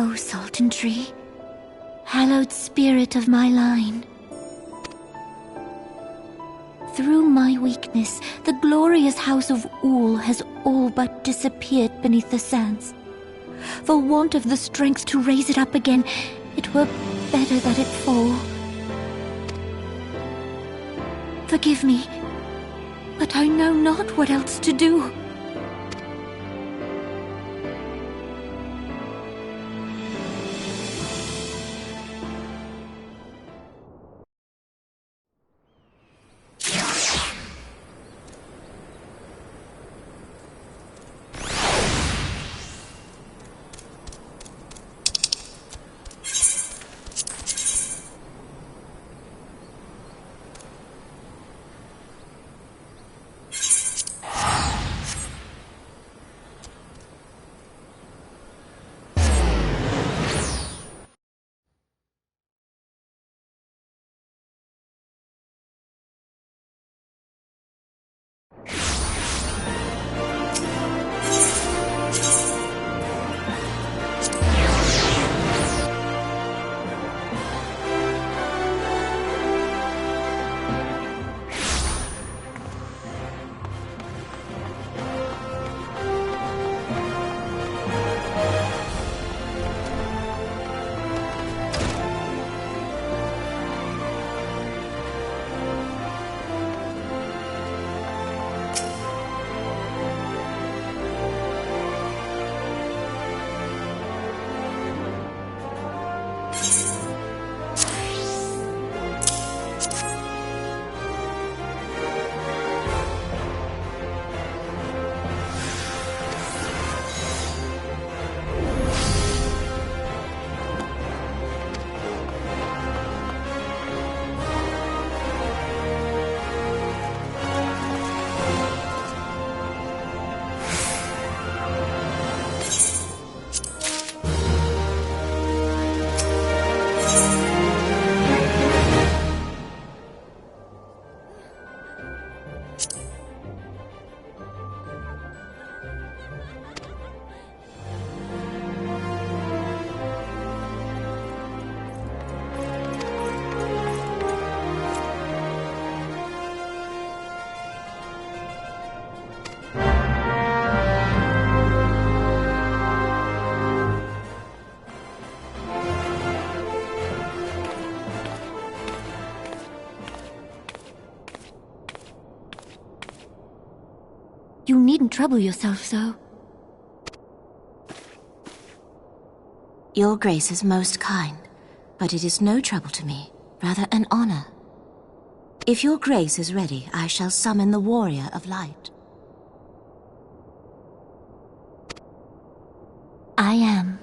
O Sultan Tree, hallowed spirit of my line. Through my weakness, the glorious house of Ul has all but disappeared beneath the sands. For want of the strength to raise it up again, it were better that it fall. Forgive me, but I know not what else to do. You needn't trouble yourself so. Your Grace is most kind, but it is no trouble to me, rather an honor. If your Grace is ready, I shall summon the Warrior of Light. I am.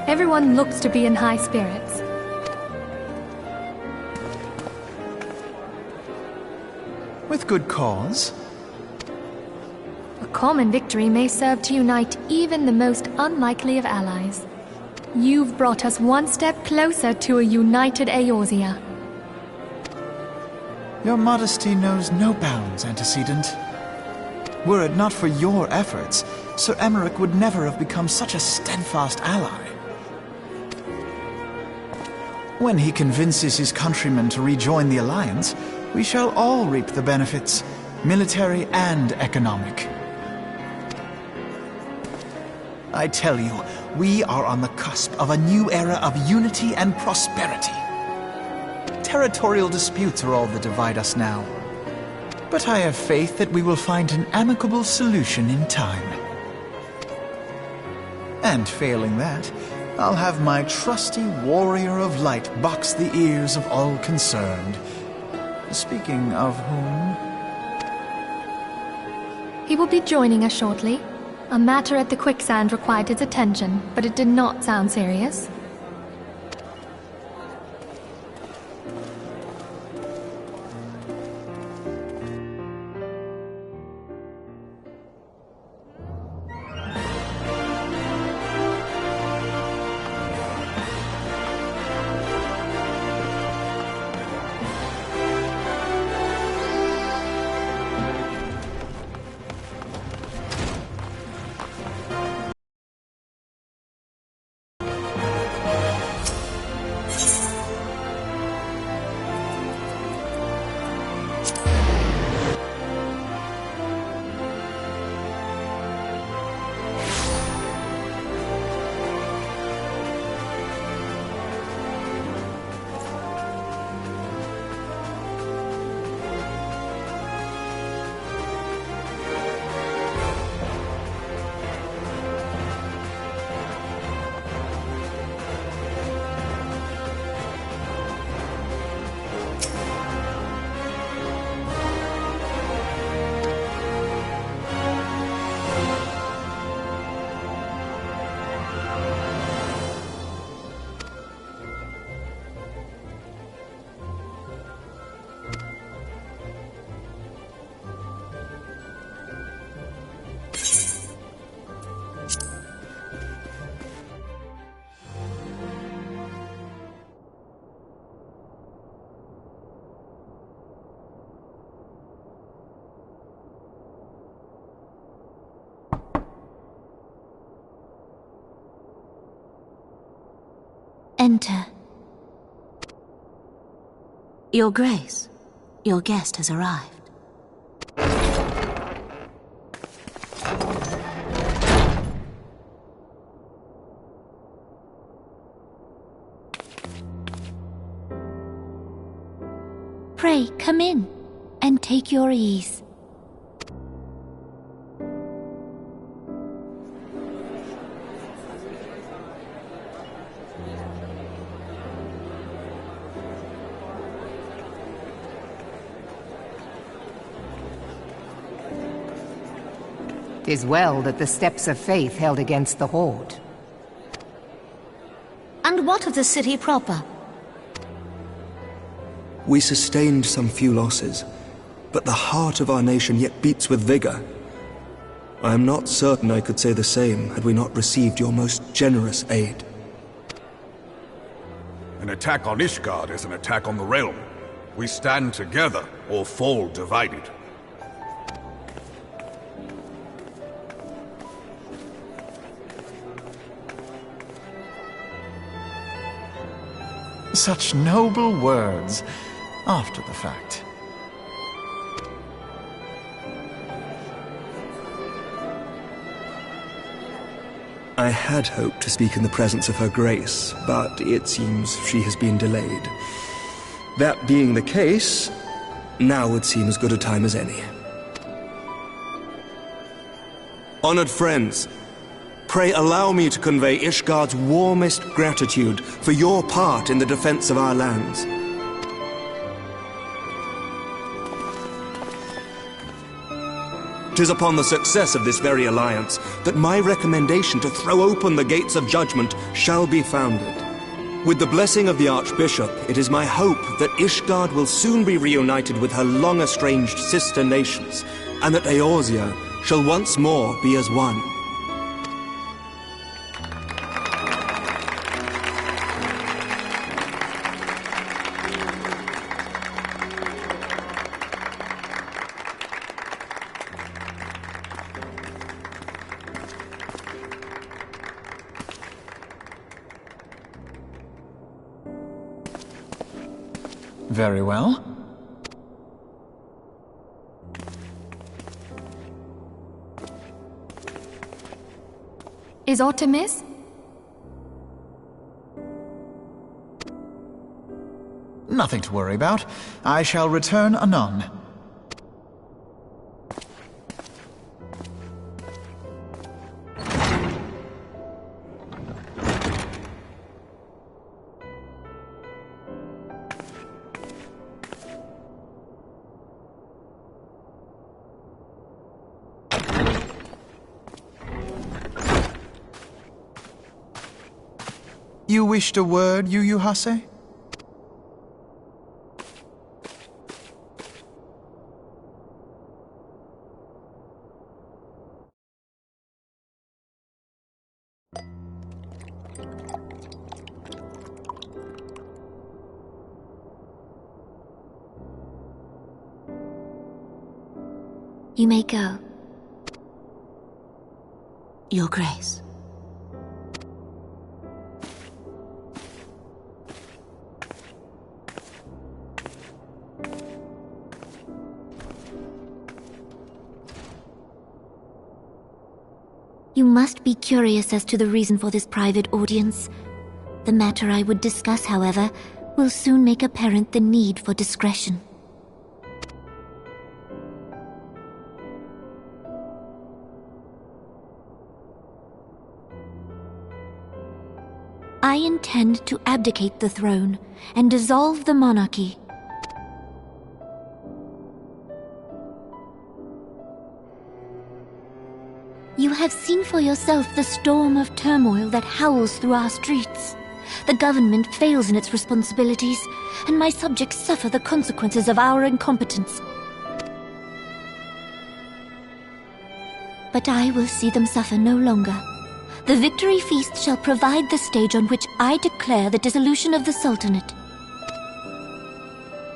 Everyone looks to be in high spirits. With good cause. A common victory may serve to unite even the most unlikely of allies. You've brought us one step closer to a united Eorzea. Your modesty knows no bounds, Antecedent. Were it not for your efforts, Sir Emmerich would never have become such a steadfast ally. When he convinces his countrymen to rejoin the Alliance, we shall all reap the benefits, military and economic. I tell you, we are on the cusp of a new era of unity and prosperity. territorial disputes are all that divide us now. But I have faith that we will find an amicable solution in time. And failing that, I'll have my trusty warrior of light box the ears of all concerned. Speaking of whom... He will be joining us shortly. A matter at the quicksand required his attention, but it did not sound serious. Enter. Your Grace, your guest has arrived. Pray, come in, and take your ease. "'Tis well that the steps of faith held against the Horde. And what of the city proper? We sustained some few losses, but the heart of our nation yet beats with vigor. I am not certain I could say the same had we not received your most generous aid. An attack on Ishgard is an attack on the realm. We stand together or fall divided. Such noble words, after the fact. I had hoped to speak in the presence of Her Grace, but it seems she has been delayed. That being the case, now would seem as good a time as any. Honored friends, pray allow me to convey Ishgard's warmest gratitude for your part in the defense of our lands. 'Tis upon the success of this very alliance that my recommendation to throw open the gates of judgment shall be founded. With the blessing of the Archbishop, it is my hope that Ishgard will soon be reunited with her long-estranged sister nations, and that Eorzea shall once more be as one. Very well. Is aught amiss? Nothing to worry about. I shall return anon. You wished a word, Yu Hase? You may go. Your Grace. You must be curious as to the reason for this private audience. The matter I would discuss, however, will soon make apparent the need for discretion. I intend to abdicate the throne and dissolve the monarchy. You have seen for yourself the storm of turmoil that howls through our streets. The government fails in its responsibilities, and my subjects suffer the consequences of our incompetence. But I will see them suffer no longer. The victory feast shall provide the stage on which I declare the dissolution of the Sultanate.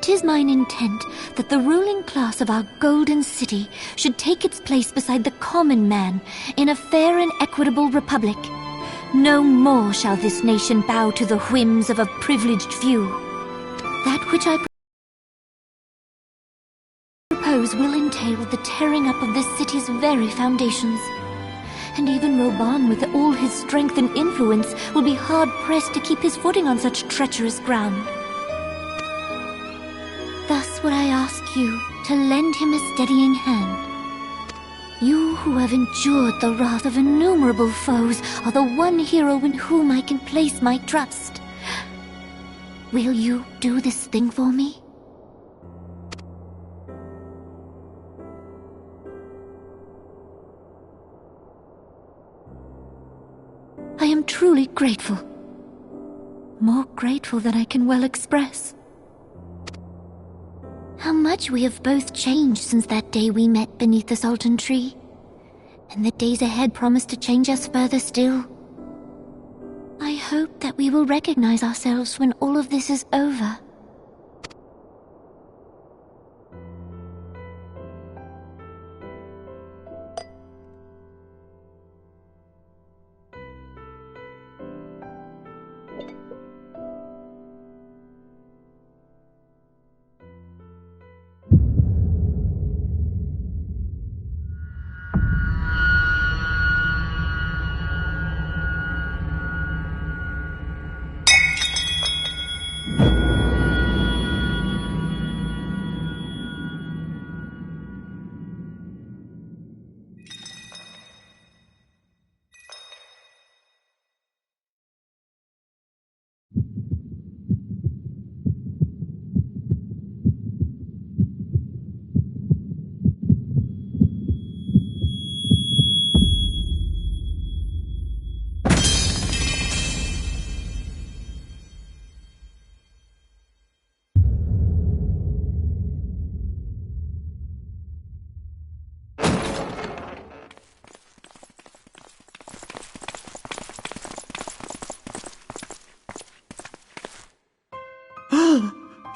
'Tis mine intent that the ruling class of our golden city should take its place beside the common man in a fair and equitable republic. No more shall this nation bow to the whims of a privileged few. That which I propose will entail the tearing up of this city's very foundations. And even Roban, with all his strength and influence, will be hard-pressed to keep his footing on such treacherous ground. Thus would I ask you to lend him a steadying hand. You who have endured the wrath of innumerable foes are the one hero in whom I can place my trust. Will you do this thing for me? I am truly grateful. More grateful than I can well express. How much we have both changed since that day we met beneath the Sultan tree. And the days ahead promise to change us further still. I hope that we will recognize ourselves when all of this is over.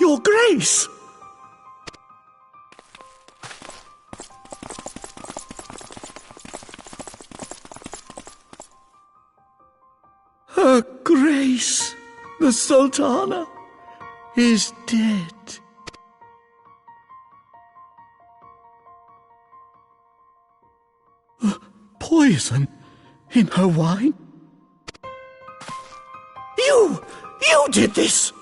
Your Grace! Her Grace, the Sultana, is dead. Poison in her wine? You did this!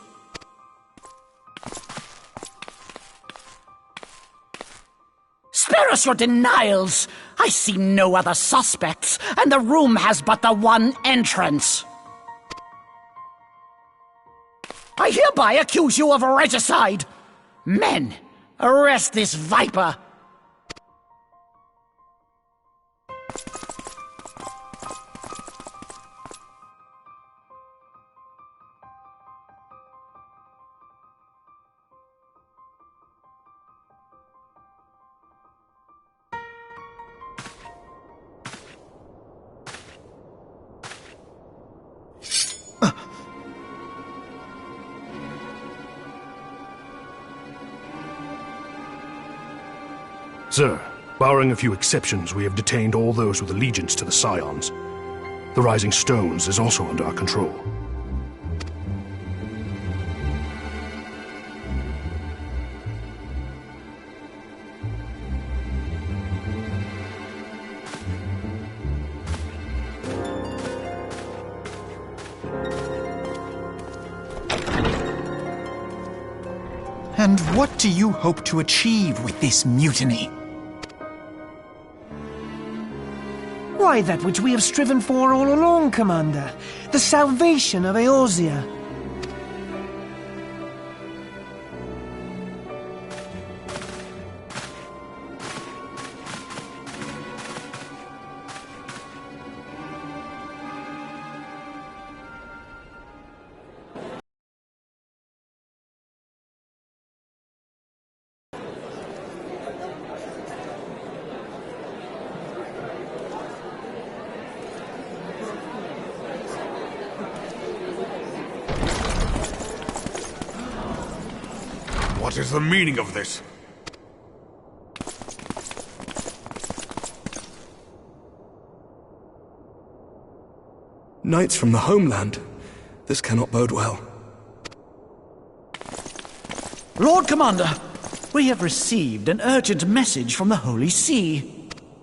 curse your denials! I see no other suspects, and the room has but the one entrance. I hereby accuse you of regicide! Men, arrest this viper! Sir, barring a few exceptions, we have detained all those with allegiance to the Scions. The Rising Stones is also under our control. And what do you hope to achieve with this mutiny? Why, that which we have striven for all along, Commander. The salvation of Eorzea. What is the meaning of this? Knights from the homeland. This cannot bode well. Lord Commander, we have received an urgent message from the Holy See.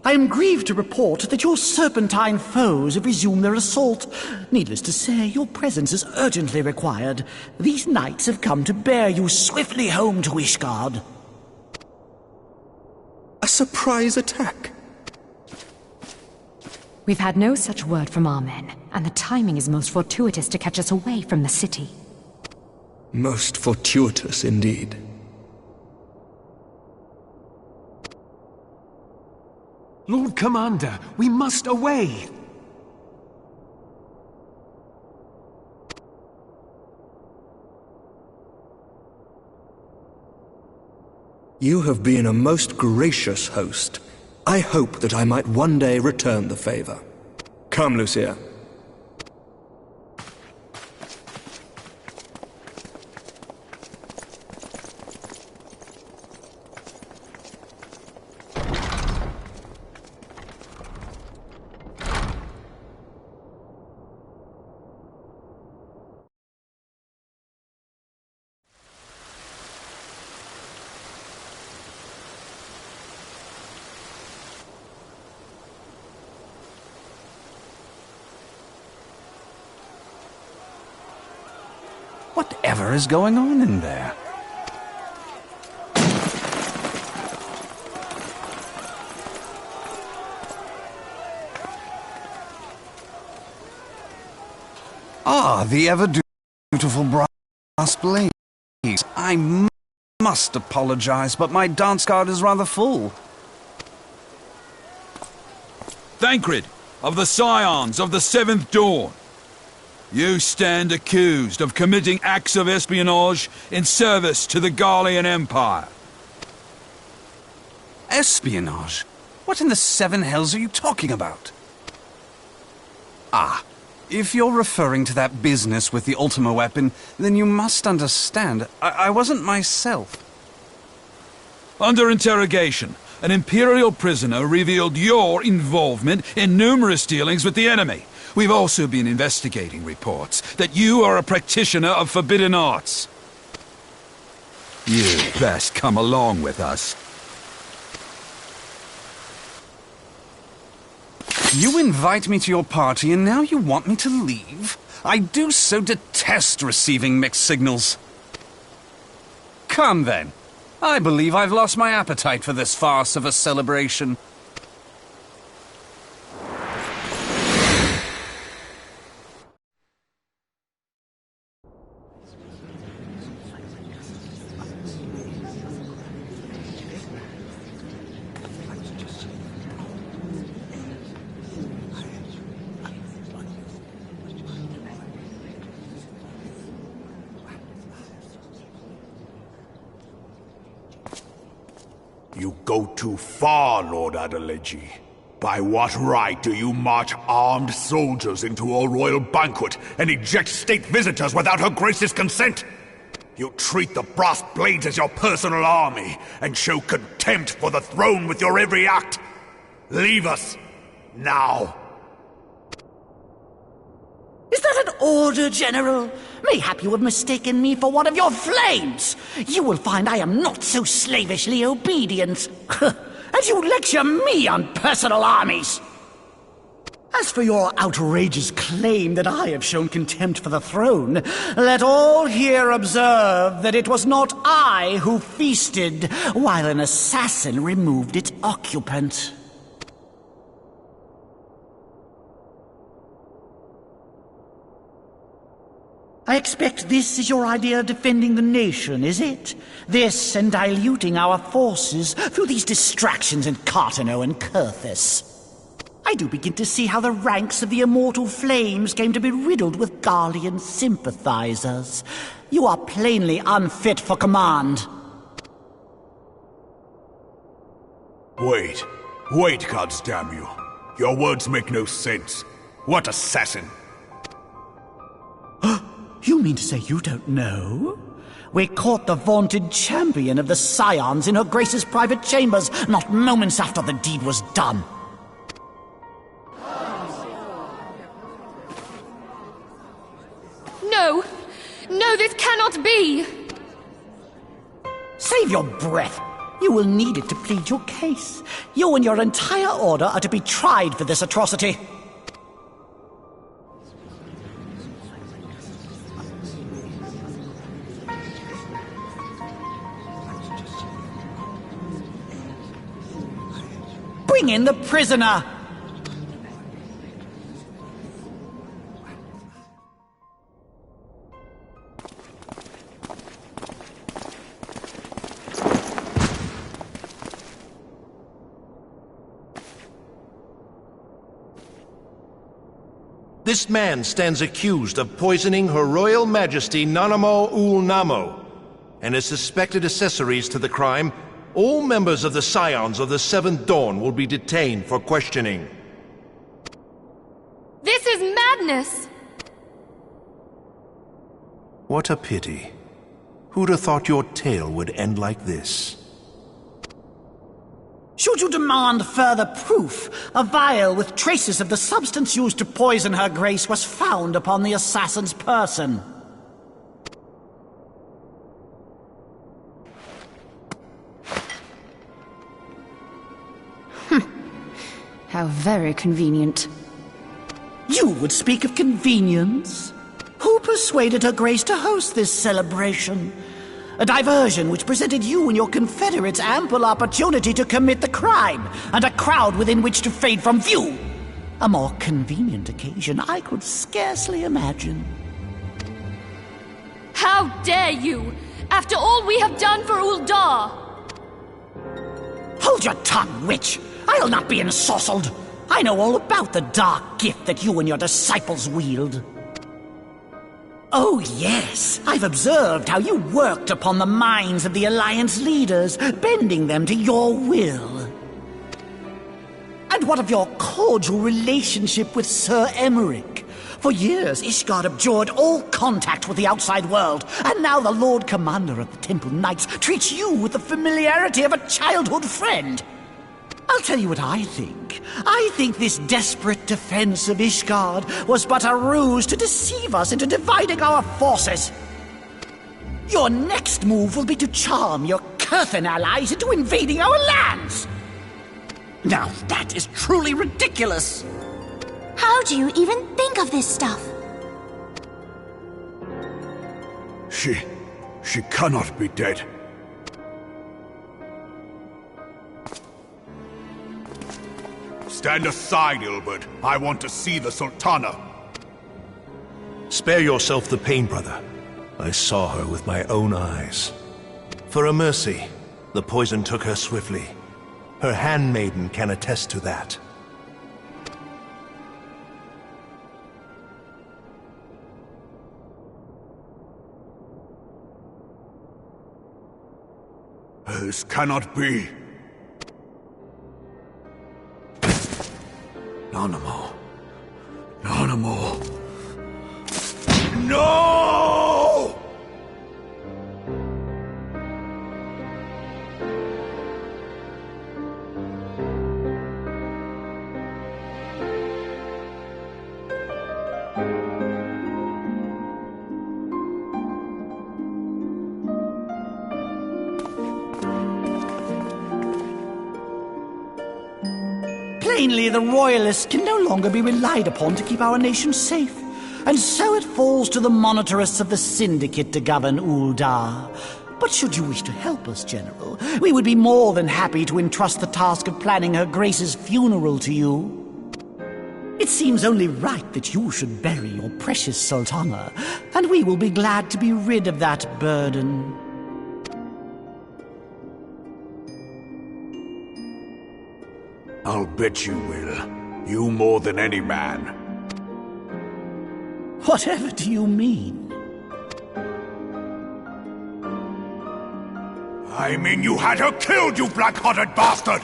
I am grieved to report that your serpentine foes have resumed their assault. Needless to say, your presence is urgently required. These knights have come to bear you swiftly home to Ishgard. A surprise attack? We've had no such word from our men, and the timing is most fortuitous to catch us away from the city. Most fortuitous indeed. Lord Commander, we must away! You have been a most gracious host. I hope that I might one day return the favor. Come, Lucia. Whatever is going on in there? Ah, the ever-dutiful brass blades. I must apologize, but my dance card is rather full. Thancred, of the Scions of the Seventh Dawn. You stand accused of committing acts of espionage in service to the Garlean Empire. Espionage? What in the seven hells are you talking about? Ah, if you're referring to that business with the Ultima weapon, then you must understand, I wasn't myself. Under interrogation, an Imperial prisoner revealed your involvement in numerous dealings with the enemy. We've also been investigating reports that you are a practitioner of forbidden arts. You'd best come along with us. You invite me to your party and now you want me to leave? I do so detest receiving mixed signals. Come then. I believe I've lost my appetite for this farce of a celebration. You go too far, Lord Adeleji. By what right do you march armed soldiers into a royal banquet and eject state visitors without Her Grace's consent? You treat the brass blades as your personal army and show contempt for the throne with your every act. Leave us, now. Is that an order, General? Mayhap you have mistaken me for one of your flames. You will find I am not so slavishly obedient. And you lecture me on personal armies. As for your outrageous claim that I have shown contempt for the throne, let all here observe that it was not I who feasted while an assassin removed its occupant. I expect this is your idea of defending the nation, is it? This and diluting our forces through these distractions in Cartano and Kurthis. I do begin to see how the ranks of the immortal flames came to be riddled with Garlean sympathizers. You are plainly unfit for command. Wait, goddamn you. Your words make no sense. What assassin? You mean to say you don't know? We caught the vaunted champion of the Scions in Her Grace's private chambers, not moments after the deed was done. No! No, this cannot be! Save your breath. You will need it to plead your case. You and your entire order are to be tried for this atrocity. Bring in the prisoner! This man stands accused of poisoning Her Royal Majesty Nanamo Ul Namo, and as suspected accessories to the crime, all members of the Scions of the Seventh Dawn will be detained for questioning. This is madness! What a pity. Who'd have thought your tale would end like this? Should you demand further proof, a vial with traces of the substance used to poison Her Grace was found upon the assassin's person. How very convenient. You would speak of convenience? Who persuaded Her Grace to host this celebration? A diversion which presented you and your confederates ample opportunity to commit the crime, and a crowd within which to fade from view. A more convenient occasion I could scarcely imagine. How dare you! After all we have done for Uldar! Hold your tongue, witch! I'll not be ensorcelled! I know all about the dark gift that you and your disciples wield. Oh, yes. I've observed how you worked upon the minds of the Alliance leaders, bending them to your will. And what of your cordial relationship with Sir Emmerich? For years, Ishgard abjured all contact with the outside world, and now the Lord Commander of the Temple Knights treats you with the familiarity of a childhood friend. I'll tell you what I think. I think this desperate defense of Ishgard was but a ruse to deceive us into dividing our forces. Your next move will be to charm your Kurthan allies into invading our lands. Now that is truly ridiculous. How do you even think of this stuff? She cannot be dead. Stand aside, Ilbert. I want to see the Sultana. Spare yourself the pain, brother. I saw her with my own eyes. For a mercy, the poison took her swiftly. Her handmaiden can attest to that. This cannot be. Nanamo. Nanamo. No! Plainly, the Royalists can no longer be relied upon to keep our nation safe. And so it falls to the monitorists of the Syndicate to govern Uldar. But should you wish to help us, General, we would be more than happy to entrust the task of planning Her Grace's funeral to you. It seems only right that you should bury your precious Sultana, and we will be glad to be rid of that burden. I'll bet you will. You more than any man. Whatever do you mean? I mean you had her killed, you black-hearted bastard!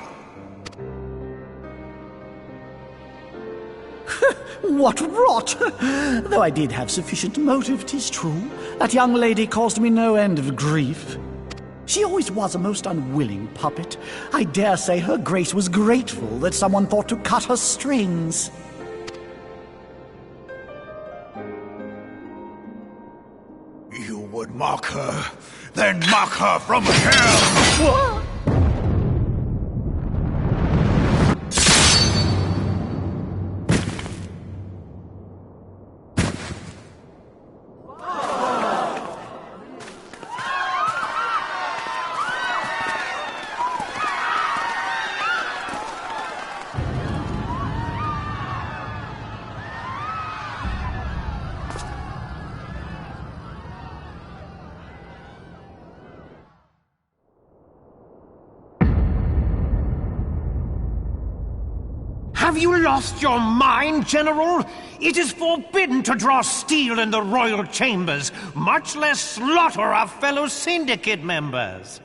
What rot! Though I did have sufficient motive, 'tis true. That young lady caused me no end of grief. She always was a most unwilling puppet. I dare say Her Grace was grateful that someone thought to cut her strings. You would mock her, then mock her from hell! What? Have you lost your mind, General? It is forbidden to draw steel in the royal chambers, much less slaughter our fellow Syndicate members.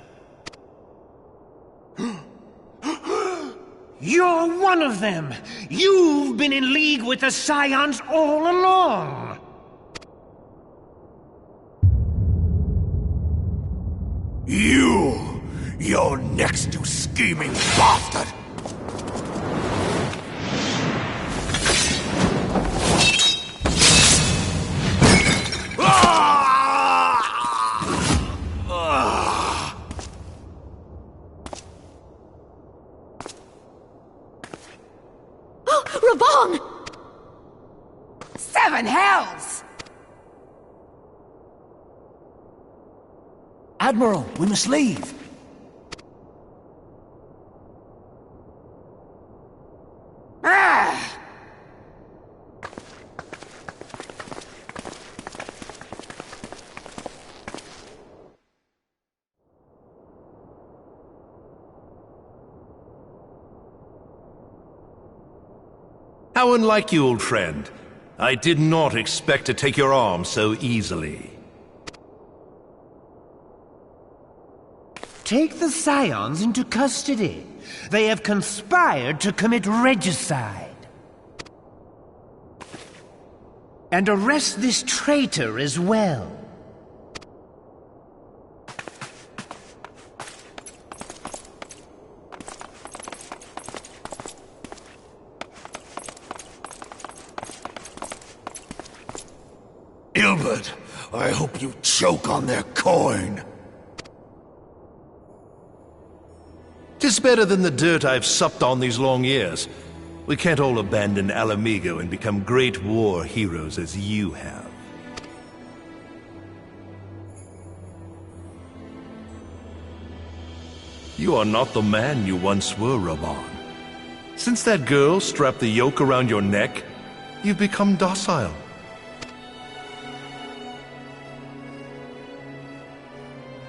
You're one of them! You've been in league with the Scions all along! You're next, you scheming bastard! Reborn! Seven hells! Admiral, we must leave. Ah! How unlike you, old friend. I did not expect to take your arm so easily. Take the Scions into custody. They have conspired to commit regicide. And arrest this traitor as well. Ilbert, I hope you choke on their coin. 'Tis better than the dirt I've supped on these long years. We can't all abandon Alamigo and become great war heroes as you have. You are not the man you once were, Reborn. Since that girl strapped the yoke around your neck, you've become docile.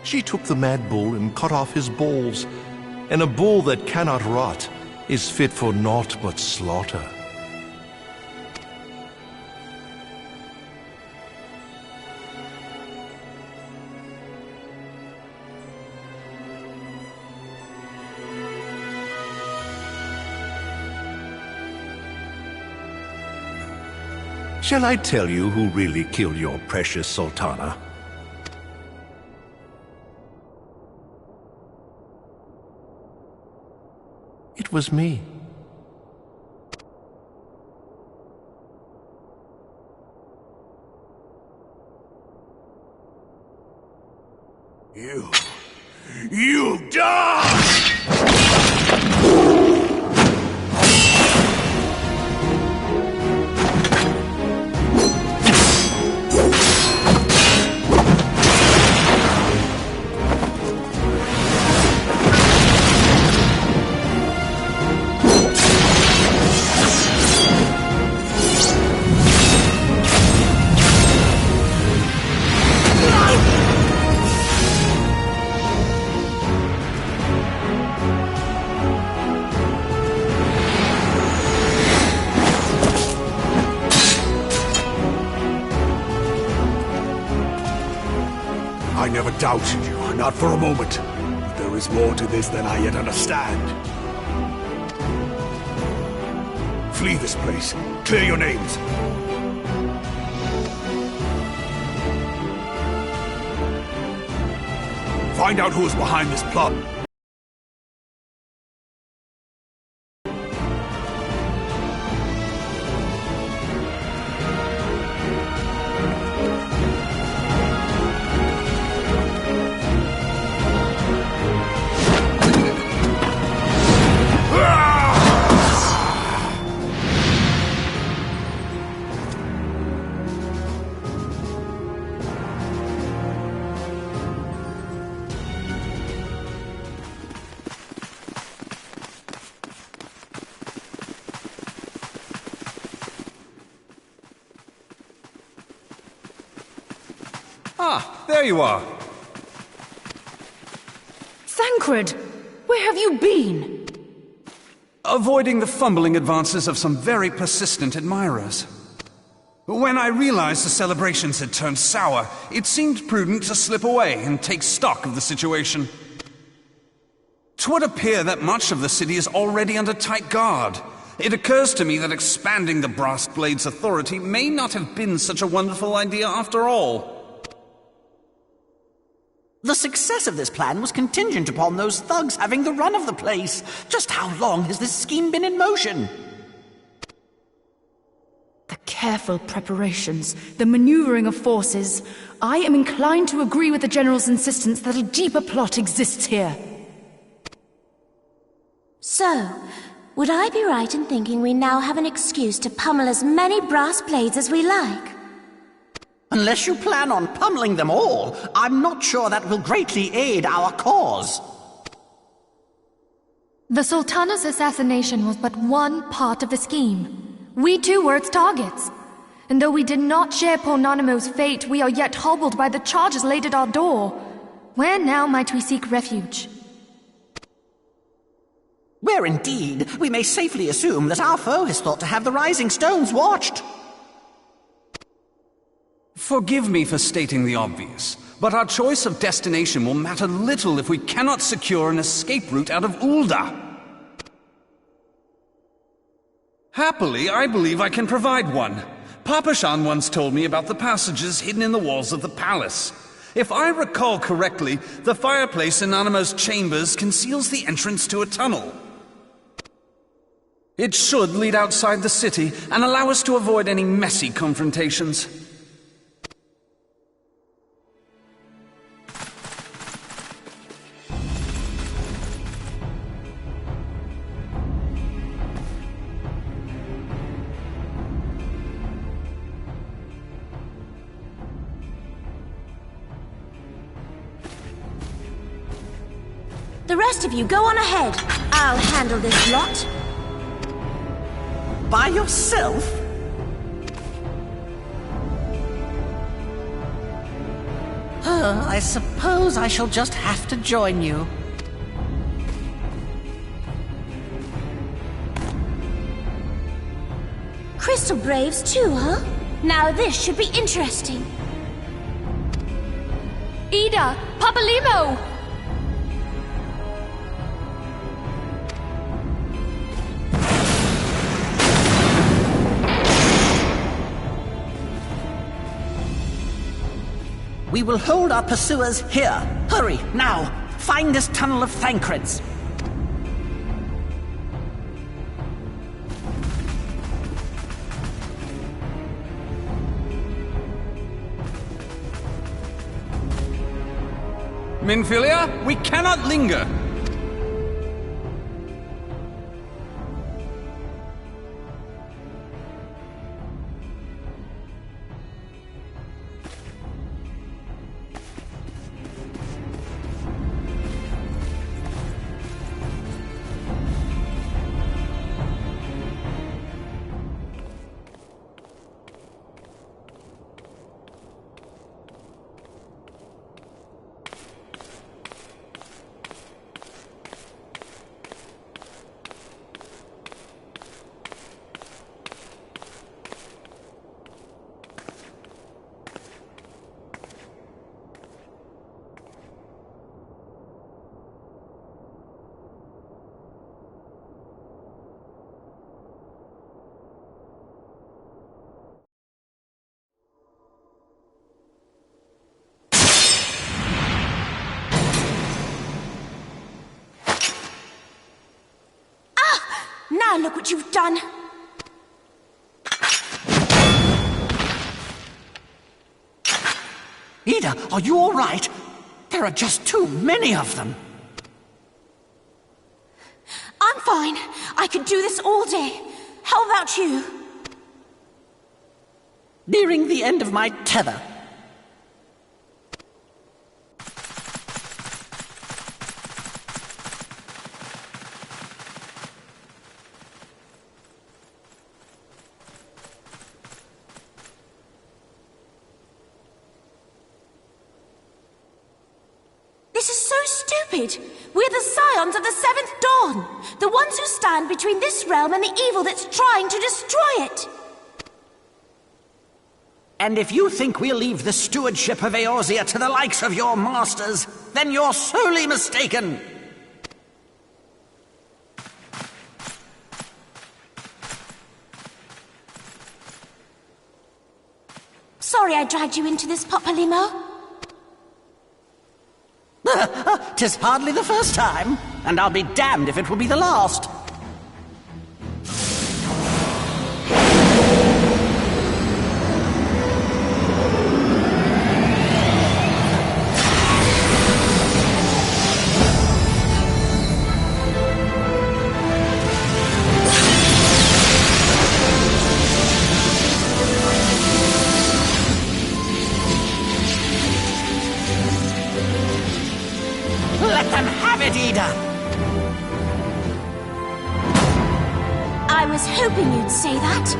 She took the mad bull and cut off his balls, and a bull that cannot rot is fit for naught but slaughter. Shall I tell you who really killed your precious Sultana? It was me. You die! I never doubted you, not for a moment. But there is more to this than I yet understand. Flee this place. Clear your names. Find out who is behind this plot. Ah, there you are. Thancred! Where have you been? Avoiding the fumbling advances of some very persistent admirers. When I realized the celebrations had turned sour, it seemed prudent to slip away and take stock of the situation. 'Twould appear that much of the city is already under tight guard. It occurs to me that expanding the Brass Blade's authority may not have been such a wonderful idea after all. The success of this plan was contingent upon those thugs having the run of the place. Just how long has this scheme been in motion? The careful preparations, the maneuvering of forces. I am inclined to agree with the General's insistence that a deeper plot exists here. So, would I be right in thinking we now have an excuse to pummel as many brass blades as we like? Unless you plan on pummeling them all, I'm not sure that will greatly aid our cause. The Sultana's assassination was but one part of the scheme. We too were its targets. And though we did not share poor Nanamo's fate, we are yet hobbled by the charges laid at our door. Where now might we seek refuge? Where indeed, we may safely assume that our foe has thought to have the Rising Stones watched. Forgive me for stating the obvious, but our choice of destination will matter little if we cannot secure an escape route out of Ul'dah. Happily, I believe I can provide one. Papashan once told me about the passages hidden in the walls of the palace. If I recall correctly, the fireplace in Nanamo's chambers conceals the entrance to a tunnel. It should lead outside the city and allow us to avoid any messy confrontations. The rest of you go on ahead. I'll handle this lot. by yourself? I suppose I shall just have to join you. Crystal Braves too, huh? Now this should be interesting. Ida! Papalimo! We will hold our pursuers here. Hurry, now! Find this tunnel of Thancreds. Minfilia, we cannot linger! Now look what you've done! Ida, are you all right? There are just too many of them. I'm fine. I could do this all day. How about you? Nearing the end of my tether. This is so stupid! We're the scions of the Seventh Dawn! The ones who stand between this realm and the evil that's trying to destroy it! And if you think we'll leave the stewardship of Eorzea to the likes of your masters, then you're sorely mistaken! Sorry I dragged you into this, Papalimo. 'Tis hardly the first time, and I'll be damned if it will be the last. Let them have it, Ida! I was hoping you'd say that.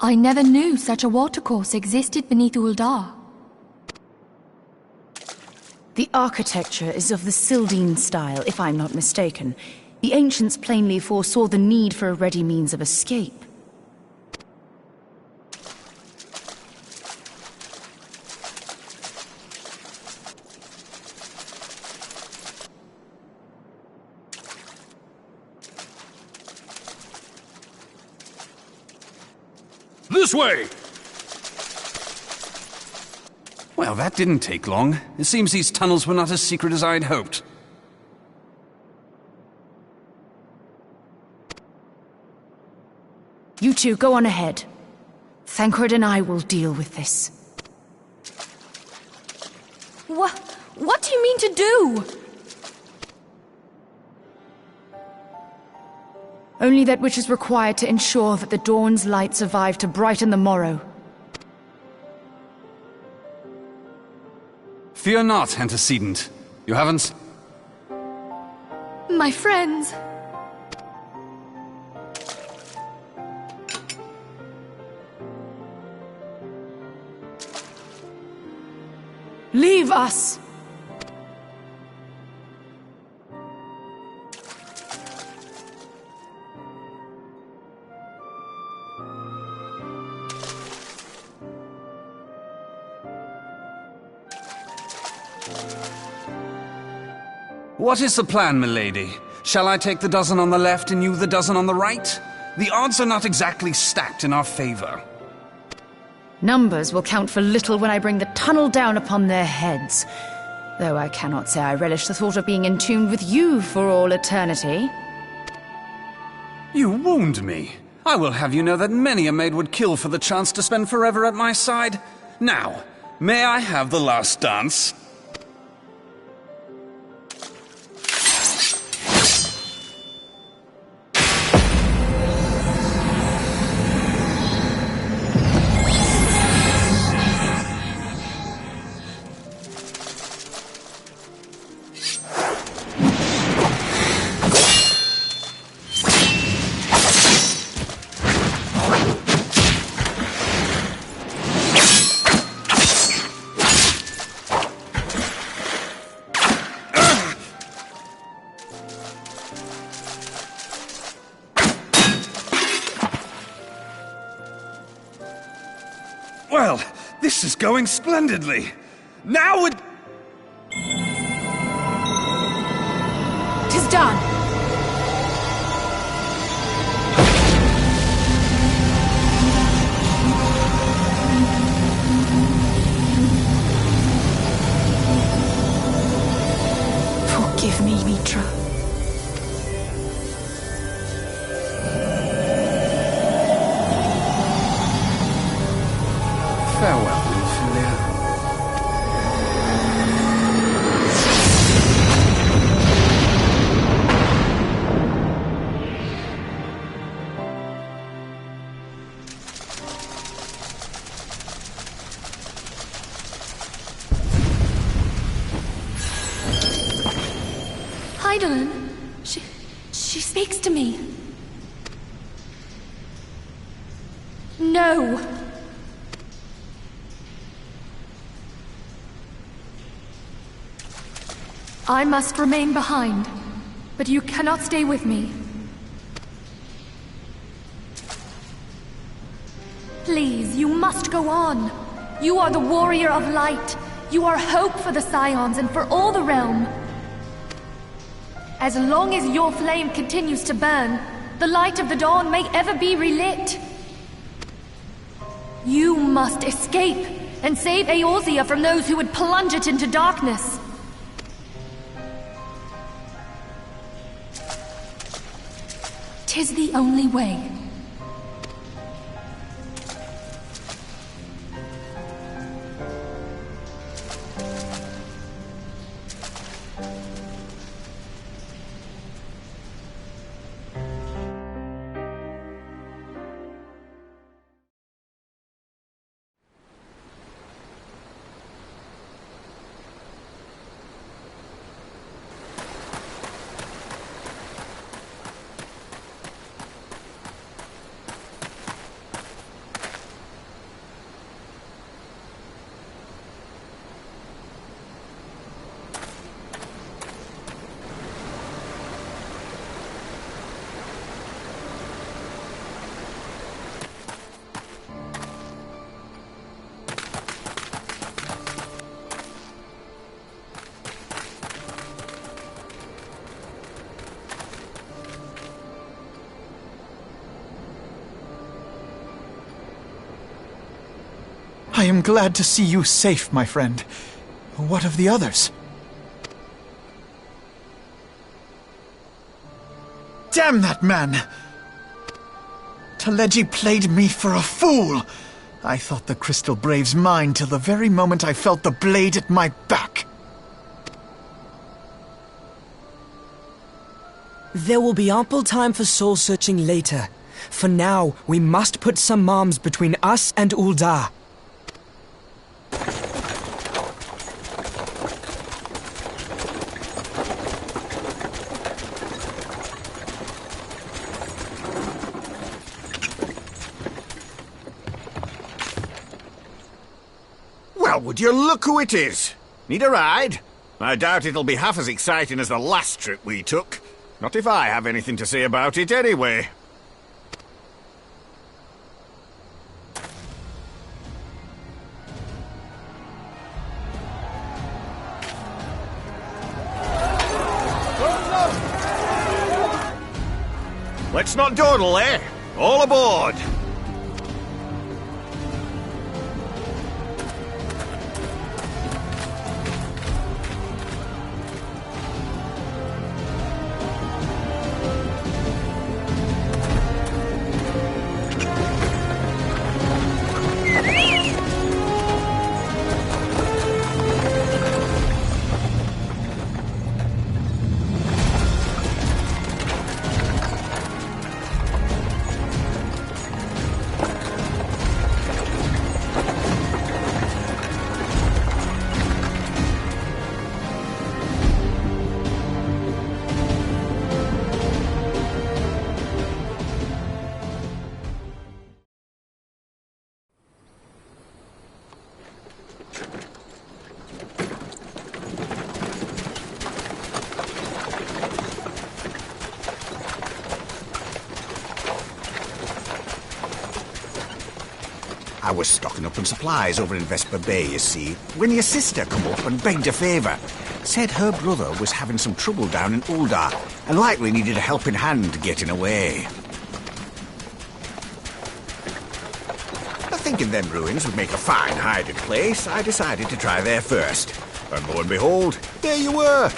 I never knew such a watercourse existed beneath Uldar. The architecture is of the Sildine style, if I'm not mistaken. The ancients plainly foresaw the need for a ready means of escape. This way! Well, that didn't take long. It seems these tunnels were not as secret as I'd hoped. You two, go on ahead. Thancred and I will deal with this. What do you mean to do? Only that which is required to ensure that the dawn's light survive to brighten the morrow. Fear not, antecedent. You haven't... My friends. Leave us! What is the plan, milady? Shall I take the dozen on the left and you the dozen on the right? The odds are not exactly stacked in our favor. Numbers will count for little when I bring the tunnel down upon their heads. Though I cannot say I relish the thought of being entombed with you for all eternity. You wound me. I will have you know that many a maid would kill for the chance to spend forever at my side. Now, may I have the last dance? Well, this is going splendidly. Now it... 'Tis done. Forgive me, Mitra. Farewell, Ophelia. Heidelin, she speaks to me. No. I must remain behind, but you cannot stay with me. Please, you must go on. You are the warrior of light. You are hope for the Scions and for all the realm. As long as your flame continues to burn, the light of the dawn may ever be relit. You must escape and save Eorzea from those who would plunge it into darkness. Tis the only way. I am glad to see you safe, my friend. What of the others? Damn that man! Taleji played me for a fool! I thought the Crystal Brave's mine till the very moment I felt the blade at my back. There will be ample time for soul-searching later. For now, we must put some arms between us and Ul'dah. Well, would you look who it is? Need a ride? I doubt it'll be half as exciting as the last trip we took. Not if I have anything to say about it anyway. Let's not dawdle, eh? All aboard! I was stocking up on supplies over in Vesper Bay, you see, when your sister come up and begged a favour. Said her brother was having some trouble down in Ul'dah and likely needed a helping hand getting away. Thinking them ruins would make a fine hiding place, I decided to try there first. And lo and behold, there you were!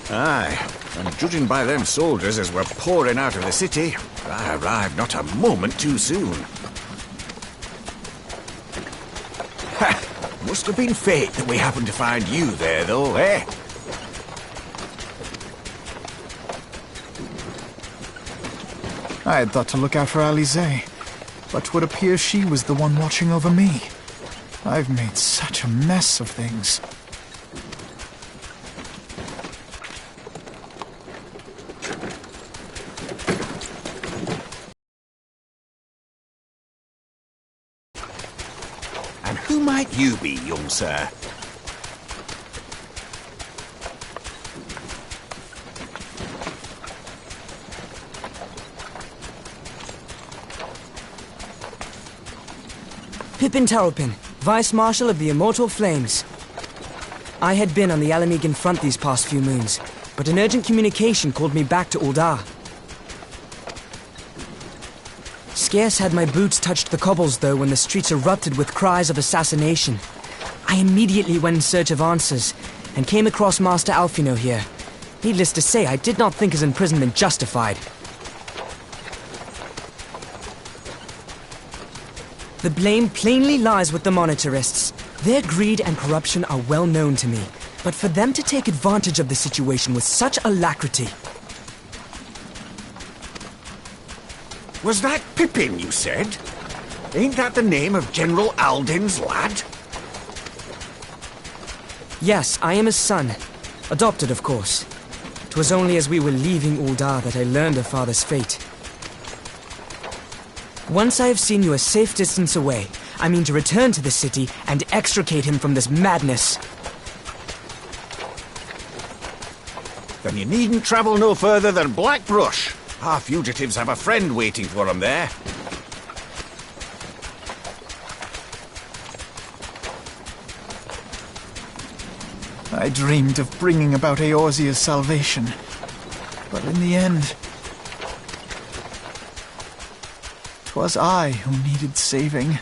Aye, and judging by them soldiers as were pouring out of the city, I arrived not a moment too soon. Ha! Must have been fate that we happened to find you there, though, eh? I had thought to look out for Alize, but 'twould appear she was the one watching over me. I've made such a mess of things. And who might you be, young sir? Pippin Taropin, Vice Marshal of the Immortal Flames. I had been on the Alamegan front these past few moons, but an urgent communication called me back to Ul'dah. Scarce had my boots touched the cobbles, though, when the streets erupted with cries of assassination. I immediately went in search of answers, and came across Master Alfino here. Needless to say, I did not think his imprisonment justified. The blame plainly lies with the Monitarists. Their greed and corruption are well known to me, but for them to take advantage of the situation with such alacrity... Was that Pippin, you said? Ain't that the name of General Alden's lad? Yes, I am his son. Adopted, of course. 'Twas only as we were leaving Ul'dah that I learned of father's fate. Once I have seen you a safe distance away, I mean to return to the city and extricate him from this madness. Then you needn't travel no further than Blackbrush. Our fugitives have a friend waiting for them there. I dreamed of bringing about Eorzea's salvation, but in the end... 'twas I who needed saving.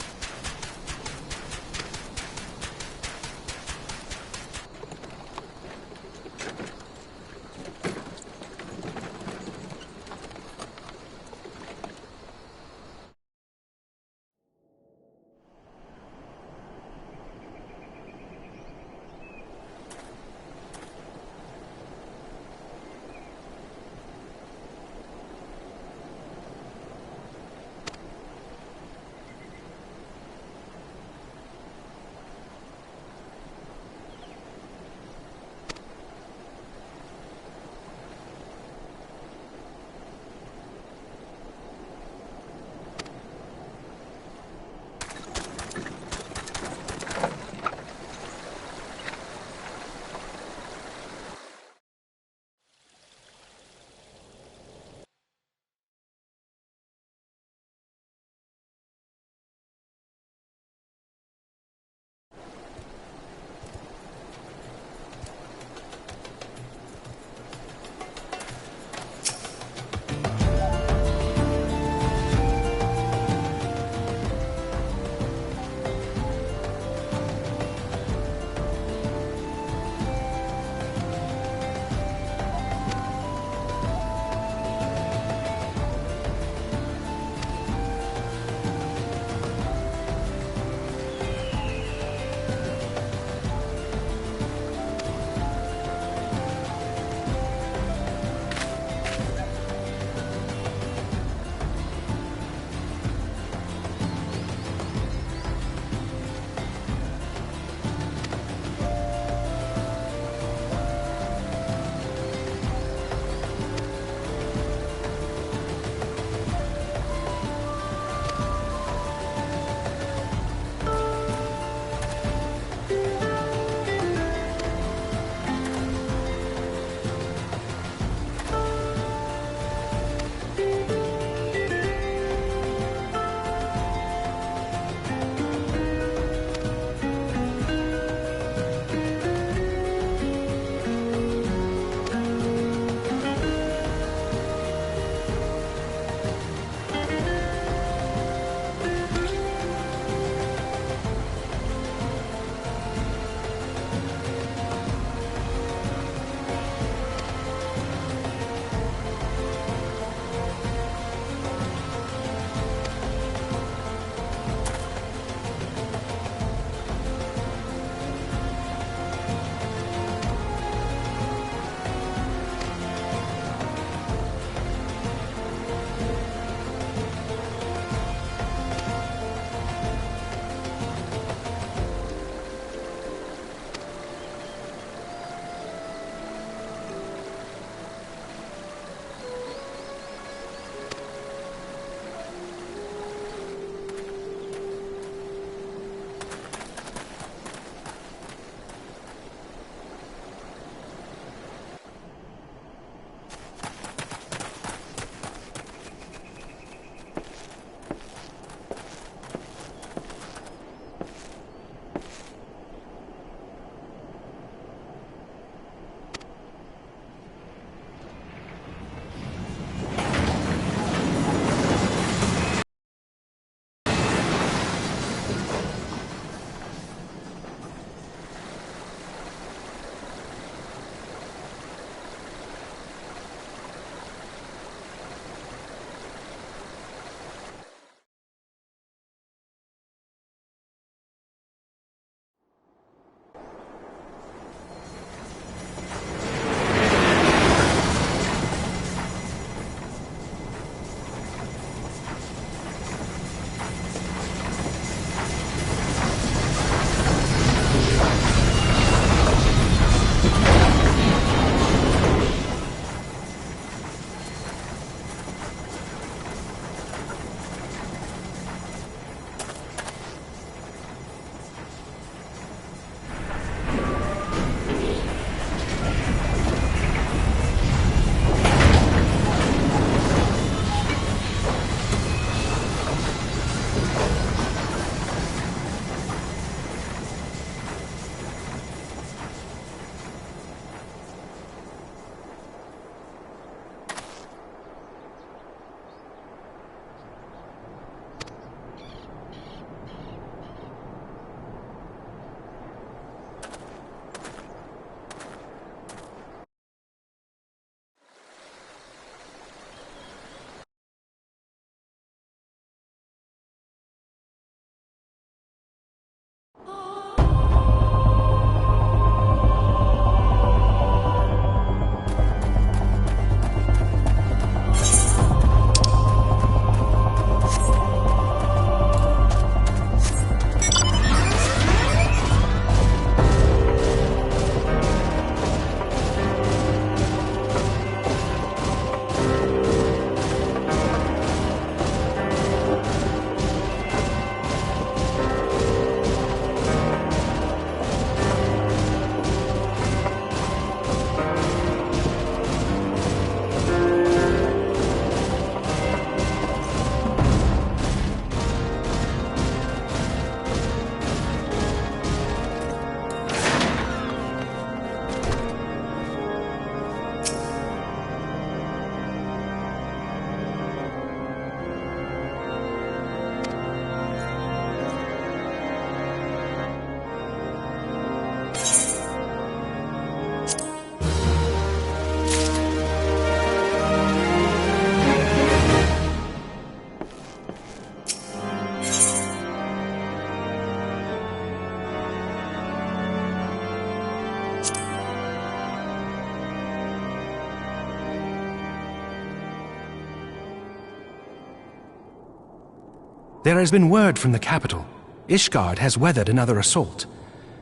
There has been word from the capital. Ishgard has weathered another assault,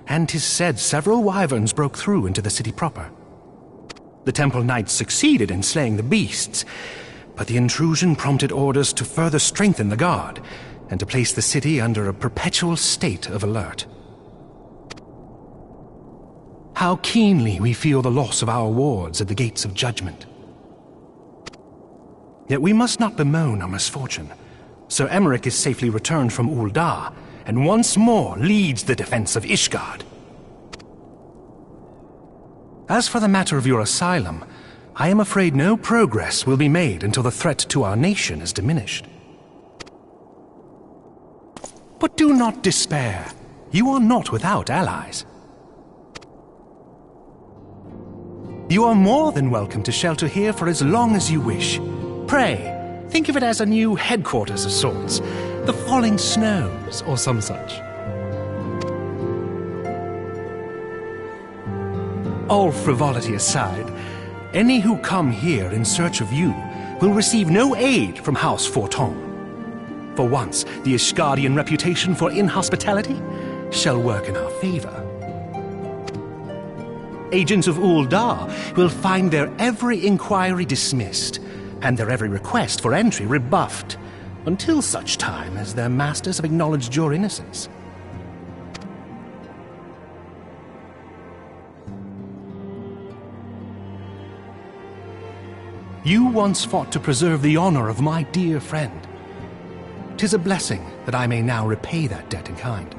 and 'tis said several wyverns broke through into the city proper. The temple knights succeeded in slaying the beasts, but the intrusion prompted orders to further strengthen the guard and to place the city under a perpetual state of alert. How keenly we feel the loss of our wards at the gates of judgment. Yet we must not bemoan our misfortune. Sir Emmerich is safely returned from Ul'dah, and once more leads the defense of Ishgard. As for the matter of your asylum, I am afraid no progress will be made until the threat to our nation is diminished. But do not despair. You are not without allies. You are more than welcome to shelter here for as long as you wish. Pray, think of it as a new headquarters of sorts. The Falling Snows, or some such. All frivolity aside, any who come here in search of you will receive no aid from House Forton. For once, the Ishgardian reputation for inhospitality shall work in our favor. Agents of Ul'dah will find their every inquiry dismissed, and their every request for entry rebuffed, until such time as their masters have acknowledged your innocence. You once fought to preserve the honor of my dear friend. 'Tis a blessing that I may now repay that debt in kind.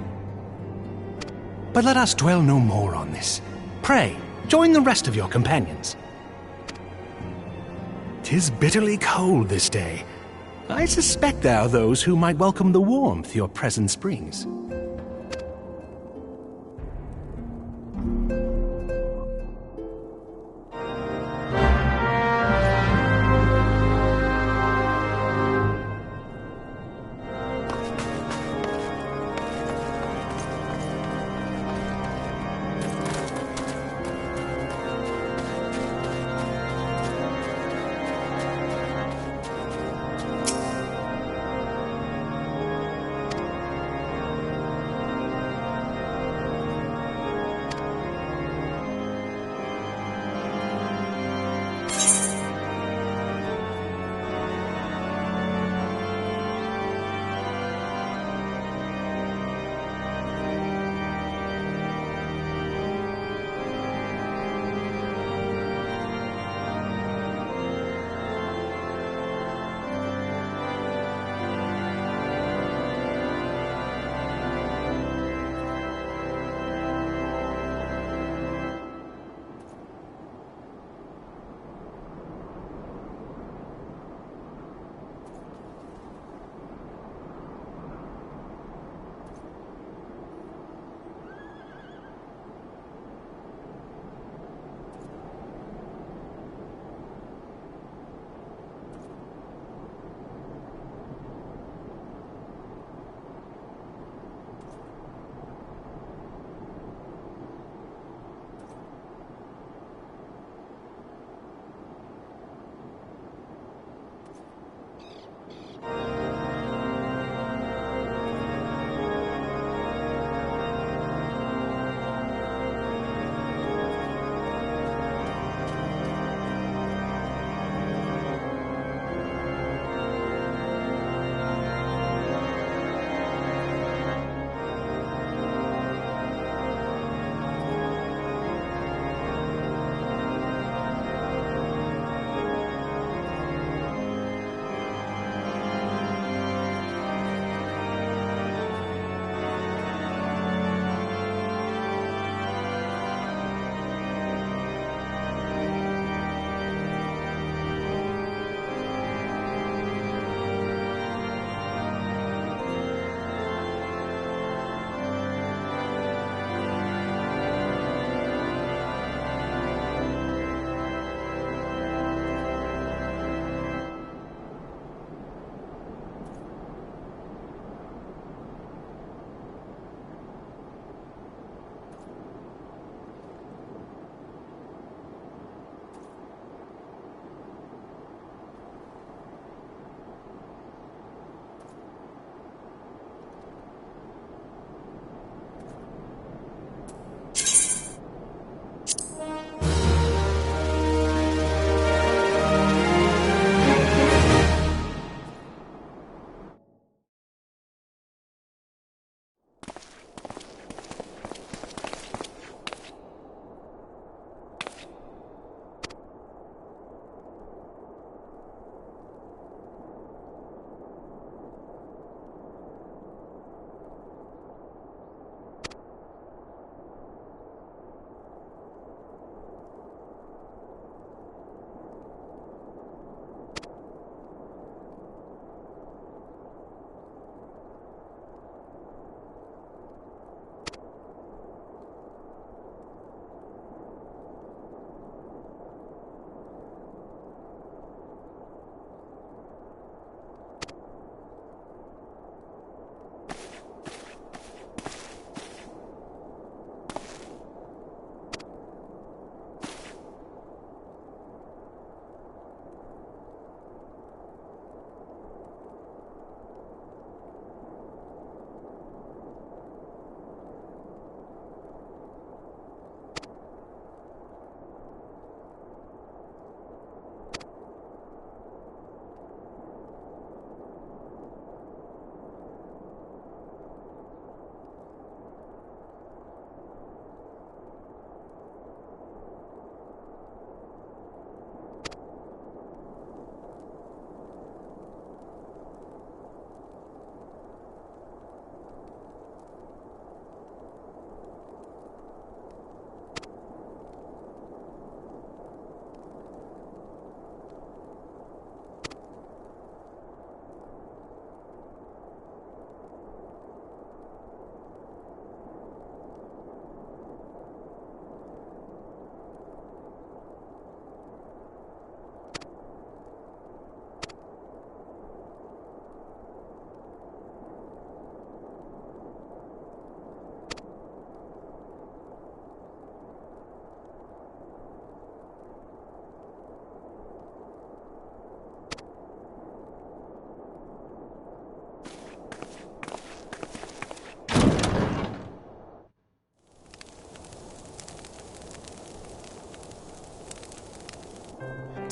But let us dwell no more on this. Pray, join the rest of your companions. 'Tis bitterly cold this day. I suspect there are those who might welcome the warmth your presence brings.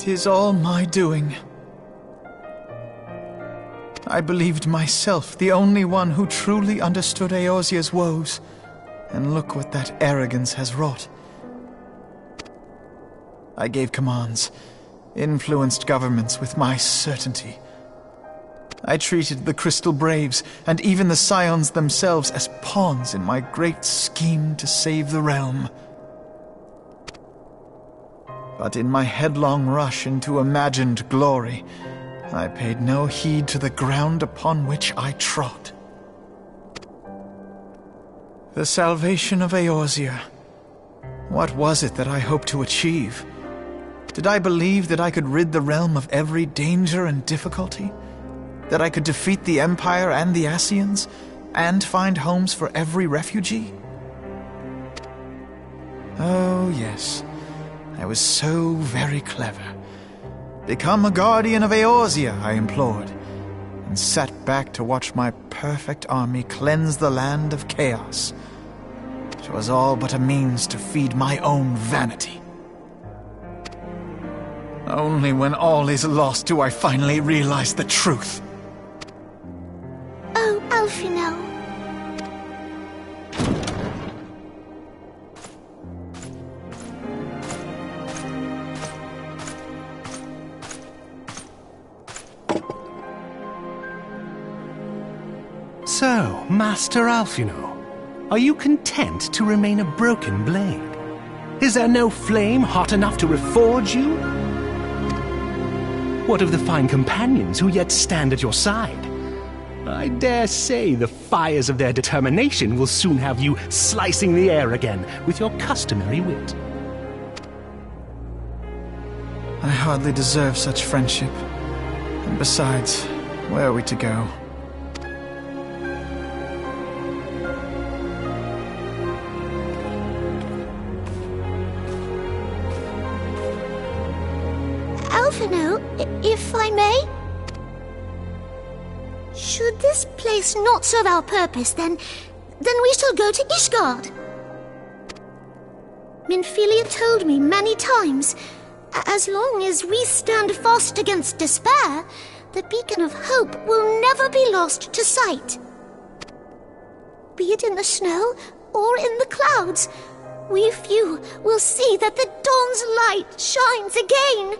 'Tis all my doing. I believed myself the only one who truly understood Eorzea's woes, and look what that arrogance has wrought. I gave commands, influenced governments with my certainty. I treated the Crystal Braves and even the Scions themselves as pawns in my great scheme to save the realm. But in my headlong rush into imagined glory, I paid no heed to the ground upon which I trod. The salvation of Eorzea. What was it that I hoped to achieve? Did I believe that I could rid the realm of every danger and difficulty? That I could defeat the Empire and the Ascians, and find homes for every refugee? Oh, yes. I was so very clever. Become a guardian of Eorzea, I implored, and sat back to watch my perfect army cleanse the land of chaos. It was all but a means to feed my own vanity. Only when all is lost do I finally realize the truth. Oh, Alphino. So, Master Alphino, are you content to remain a broken blade? Is there no flame hot enough to reforge you? What of the fine companions who yet stand at your side? I dare say the fires of their determination will soon have you slicing the air again with your customary wit. I hardly deserve such friendship. And besides, where are we to go? Alphino, if I may? Should this place not serve our purpose, then we shall go to Ishgard. Minfilia told me many times, as long as we stand fast against despair, the beacon of hope will never be lost to sight. Be it in the snow or in the clouds, we few will see that the dawn's light shines again.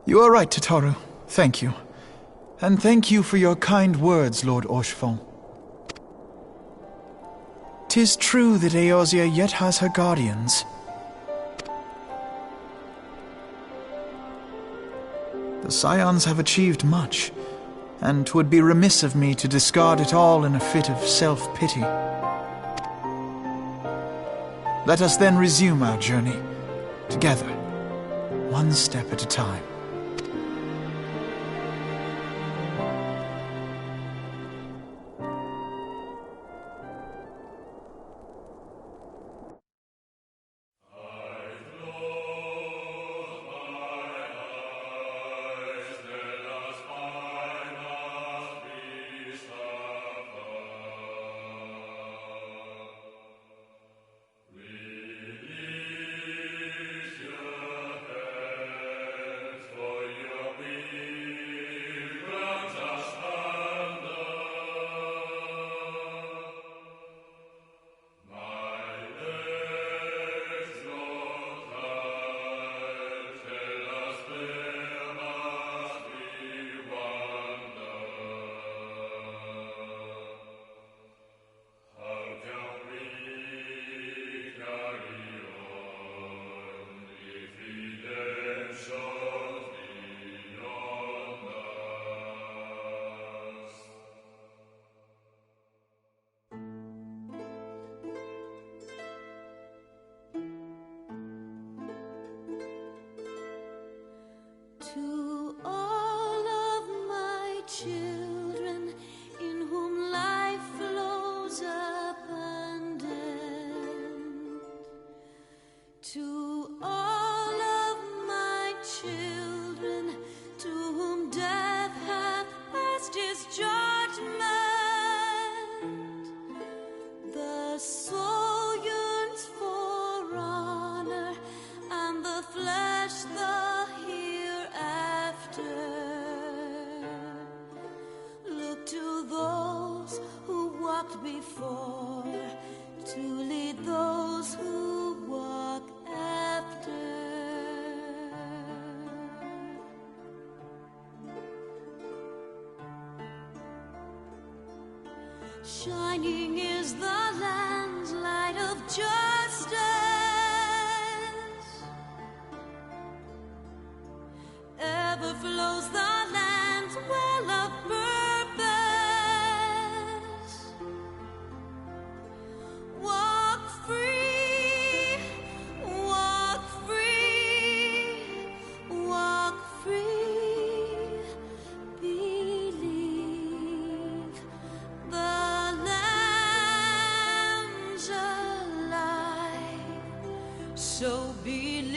You are right, Tataru. Thank you. And thank you for your kind words, Lord Orchefon. 'Tis true that Eorzea yet has her guardians. The Scions have achieved much, and 'twould be remiss of me to discard it all in a fit of self-pity. Let us then resume our journey, together, one step at a time. To all of my children, in whom life flows abundant, to all of my children, to whom death hath passed his judgment. Shining is the land's light of justice. Ever flows the land's well of purpose. Walk free, walk free, walk free. Believe the Lamb's alive. So believe.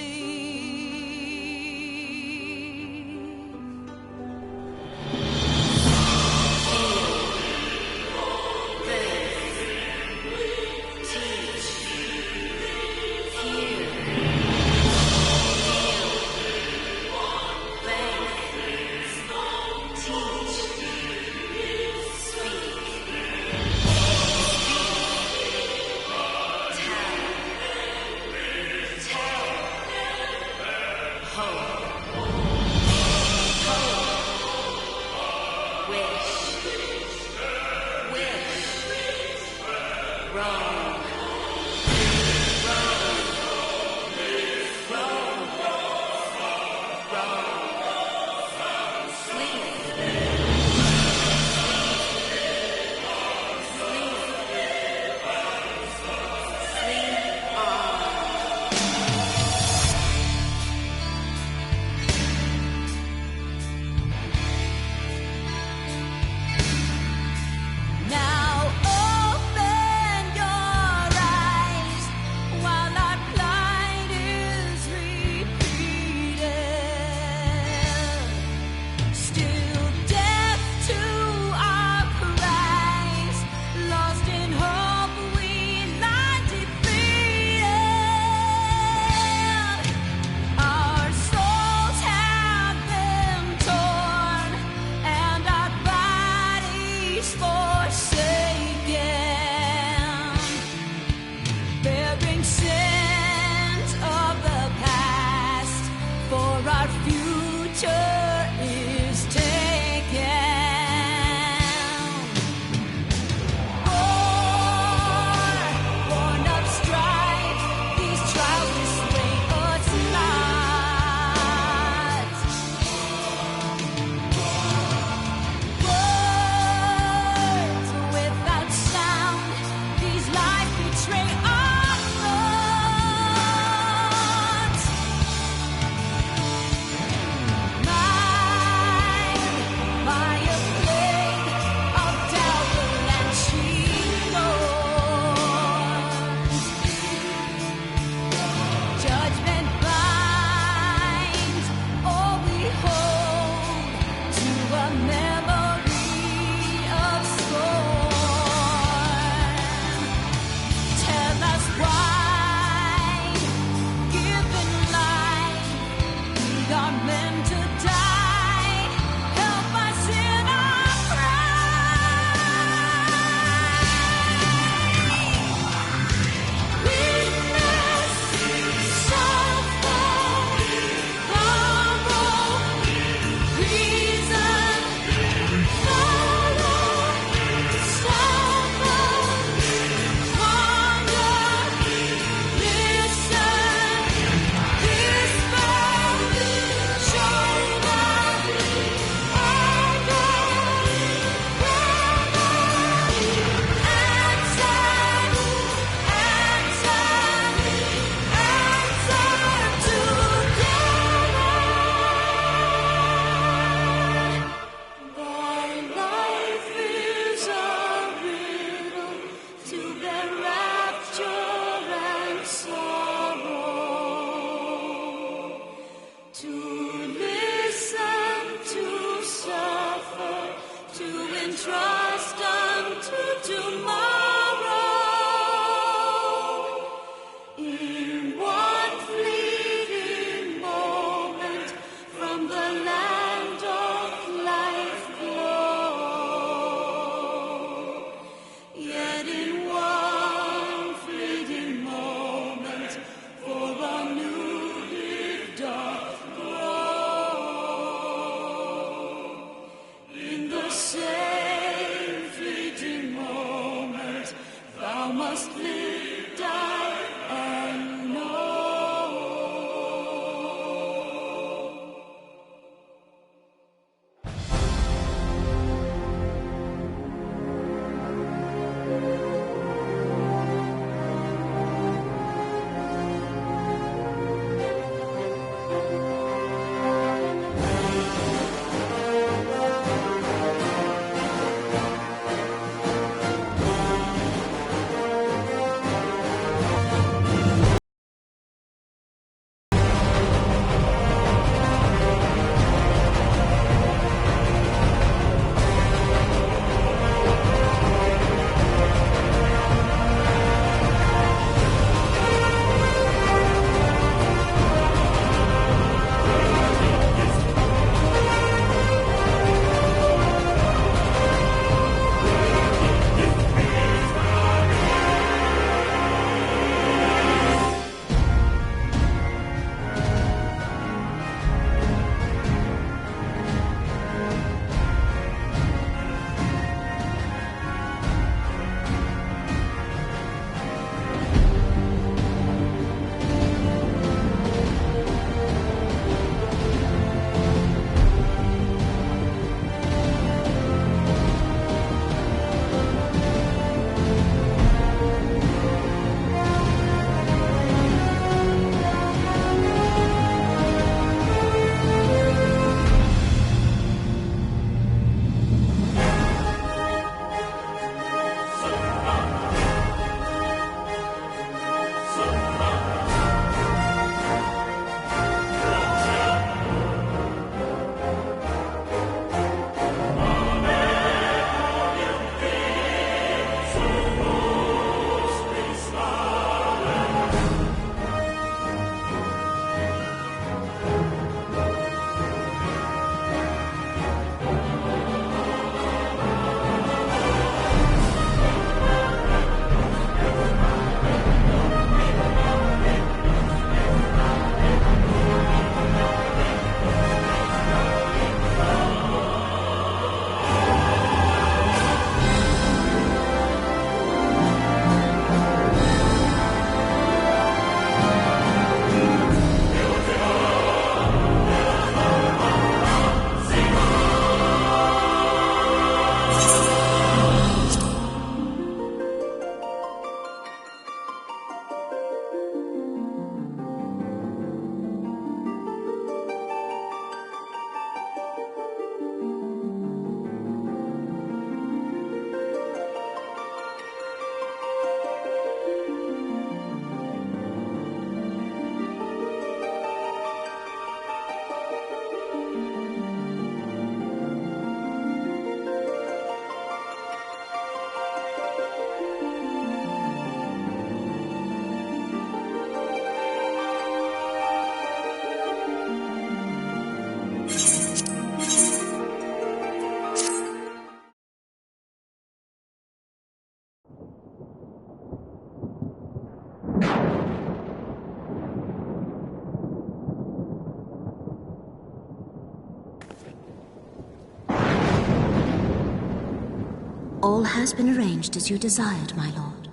All has been arranged as you desired, my lord.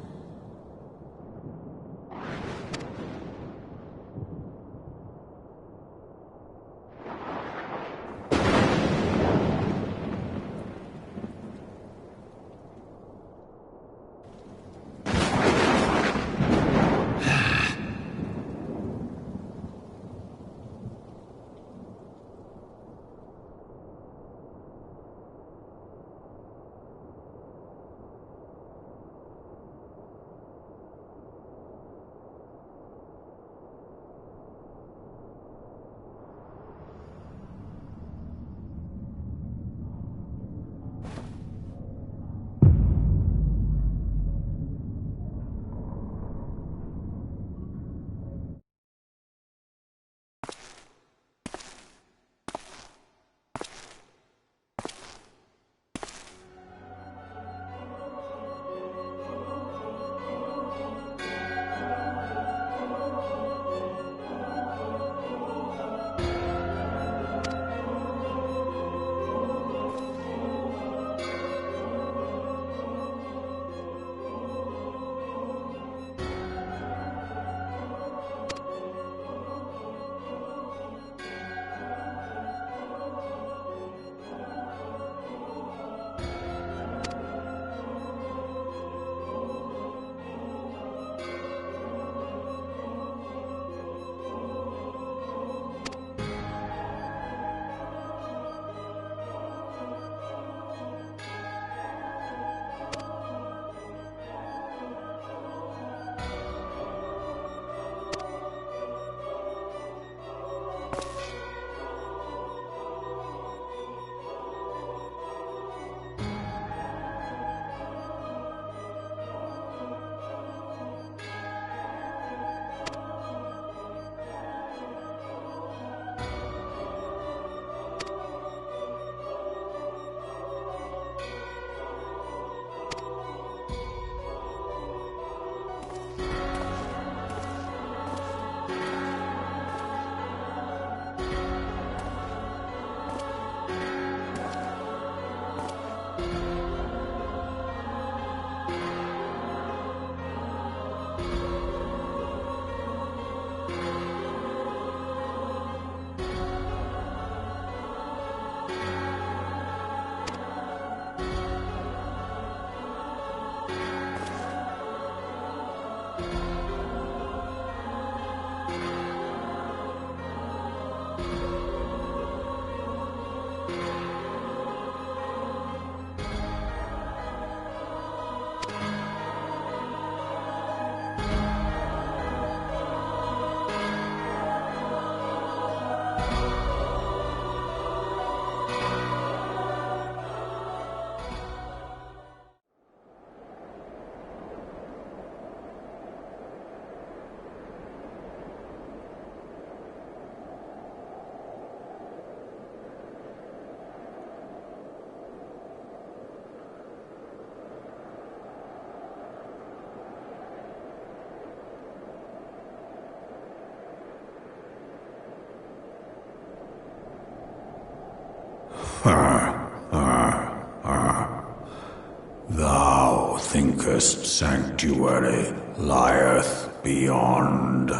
Thou thinkest sanctuary lieth beyond.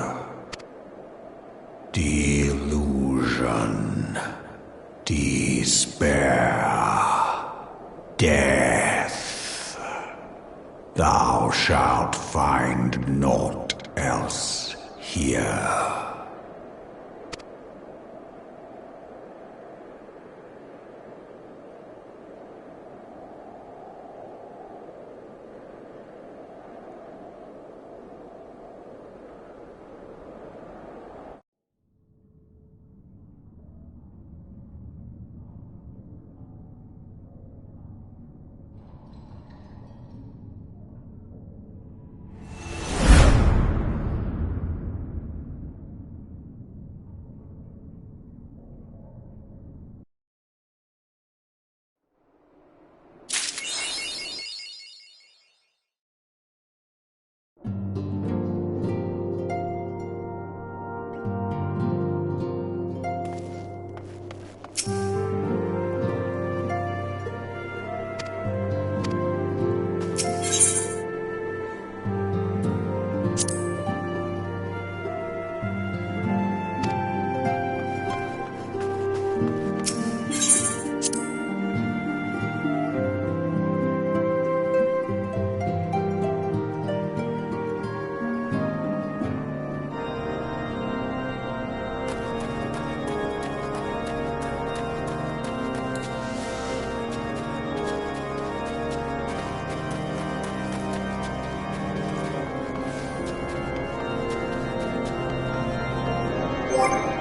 Delusion, despair, death. Thou shalt find naught else here. you